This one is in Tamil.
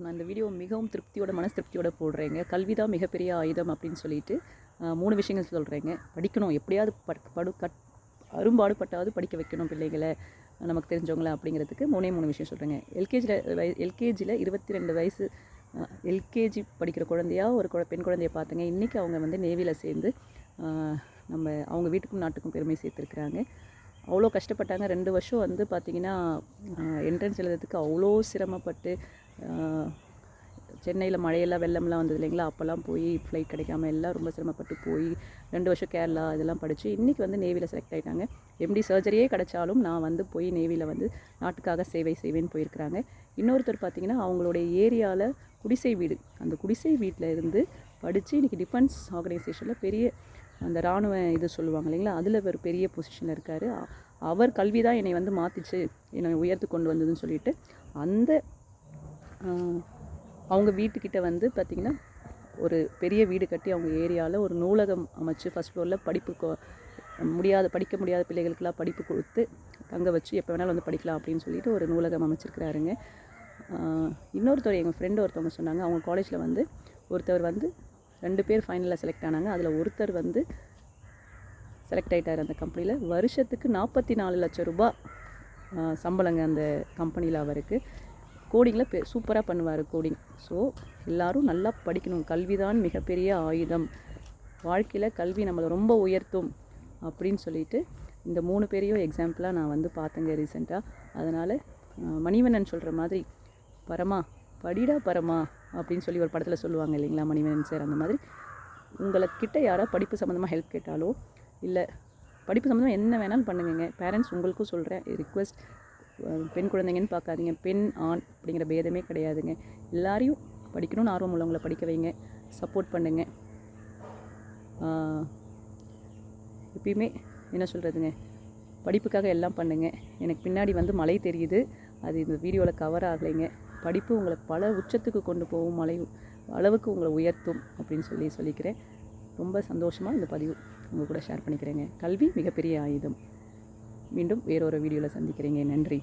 நான் இந்த வீடியோ மிகவும் மனசு திருப்தியோட போடுறேங்க. கல்வி தான் மிகப்பெரிய ஆயுதம் அப்படின்னு சொல்லிட்டு 3 விஷயங்கள் சொல்கிறேங்க. படிக்கணும், எப்படியாவது அரும்பாடுபட்டாவது படிக்க வைக்கணும் பிள்ளைகளை, நமக்கு தெரிஞ்சவங்கள அப்படிங்கிறதுக்கு 3 விஷயம் சொல்கிறேங்க. எல்கேஜியில் 22 வயசு எல்கேஜி படிக்கிற குழந்தையா ஒரு பெண் குழந்தைய பார்த்தேங்க. இன்றைக்கி அவங்க வந்து நேவியில் சேர்ந்து அவங்க வீட்டுக்கும் நாட்டுக்கும் பெருமை சேர்த்துருக்குறாங்க. அவ்வளோ கஷ்டப்பட்டாங்க. 2 வருஷம் வந்து பார்த்திங்கன்னா என்ட்ரன்ஸ் எழுதுறதுக்கு அவ்வளோ சிரமப்பட்டு, சென்னையில் மழையெல்லாம் வெள்ளம்லாம் வந்தது இல்லைங்களா, அப்போல்லாம் போய் ஃப்ளைட் கிடைக்காம எல்லாம் ரொம்ப சிரமப்பட்டு போய் 2 வருஷம் கேரளா இதெல்லாம் படித்து இன்றைக்கி வந்து நேவியில் செலக்ட் ஆகிட்டாங்க. எம்டி சர்ஜரியே கிடைச்சாலும் நான் வந்து போய் நேவியில் வந்து நாட்டுக்காக சேவை செய்வேன்னு போயிருக்கிறாங்க. இன்னொருத்தர் பார்த்திங்கன்னா அவங்களுடைய ஏரியாவில் குடிசை வீடு, அந்த குடிசை வீட்டில் இருந்து படித்து இன்றைக்கி டிஃபென்ஸ் ஆர்கனைசேஷனில் பெரிய அந்த இராணுவ இது சொல்லுவாங்க இல்லைங்களா, அதில் ஒரு பெரிய பொசிஷனில் இருக்கார். அவர் கல்வி தான் என்னை வந்து மாற்றிச்சு, என்னை உயர்த்து கொண்டு வந்ததுன்னு சொல்லிட்டு அந்த அவங்க வீட்டுக்கிட்ட வந்து பார்த்திங்கன்னா ஒரு பெரிய வீடு கட்டி அவங்க ஏரியாவில் ஒரு நூலகம் அமைச்சு ஃபஸ்ட் ஃப்ளோரில் படிக்க முடியாத பிள்ளைகளுக்கெல்லாம் படிப்பு கொடுத்து தங்க வச்சு எப்போ வேணாலும் வந்து படிக்கலாம் அப்படின்னு சொல்லிட்டு ஒரு நூலகம் அமைச்சிருக்கிறாருங்க. இன்னொருத்தர் எங்கள் ஃப்ரெண்டு ஒருத்தவங்க சொன்னாங்க, அவங்க காலேஜில் வந்து ஒருத்தர் வந்து 2 பேர் ஃபைனலில் செலக்ட் ஆனாங்க. அதில் ஒருத்தர் வந்து செலக்ட் ஆகிட்டார் அந்த கம்பெனியில். வருஷத்துக்கு 44 லட்சம் ரூபாய் சம்பளங்க அந்த கம்பெனியில் அவருக்கு. கோடிங்கில் சூப்பராக பண்ணுவார் கோடிங். ஸோ எல்லோரும் நல்லா படிக்கணும், கல்வி தான் மிகப்பெரிய ஆயுதம், வாழ்க்கையில் கல்வி நம்மளை ரொம்ப உயர்த்தும் அப்படின்னு சொல்லிட்டு இந்த 3 பேரையும் எக்ஸாம்பிளாக நான் வந்து பார்த்தேங்க ரீசெண்டாக. அதனால் மணிவண்ணன் சொல்கிற மாதிரி படிடா பரமா அப்படின்னு சொல்லி ஒரு படத்தில் சொல்லுவாங்க இல்லைங்களா மணிவண்ணன் சார், அந்த மாதிரி உங்கள்கிட்ட யாராவது படிப்பு சம்மந்தமாக ஹெல்ப் கேட்டாலோ இல்லை படிப்பு சம்மந்தமாக என்ன வேணாலும் பண்ணுங்க. பேரண்ட்ஸ் உங்களுக்கும் சொல்கிறேன் ரிக்வெஸ்ட், பெண் குழந்தைங்கன்னு பார்க்காதீங்க, பெண் ஆண் அப்படிங்கிற பேதமே கிடையாதுங்க. எல்லாரையும் படிக்கணும்னு ஆர்வம் உள்ளவங்களை படிக்க வைங்க, சப்போர்ட் பண்ணுங்க. எப்பயுமே என்ன சொல்கிறதுங்க, படிப்புக்காக எல்லாம் பண்ணுங்கள். எனக்கு பின்னாடி வந்து மலை தெரியுது, அது இந்த வீடியோவில் கவர் ஆகலைங்க. படிப்பு உங்களை பல உச்சத்துக்கு கொண்டு போகும், மலை அளவுக்கு உங்களை உயர்த்தும் அப்படின்னு சொல்லிக்கிறேன். ரொம்ப சந்தோஷமாக இந்த பதிவு உங்கள் கூட ஷேர் பண்ணிக்கிறேங்க. கல்வி மிகப்பெரிய ஆயுதம். மீண்டும் வேறொரு வீடியோவில் சந்திக்கிறேங்க. நன்றி.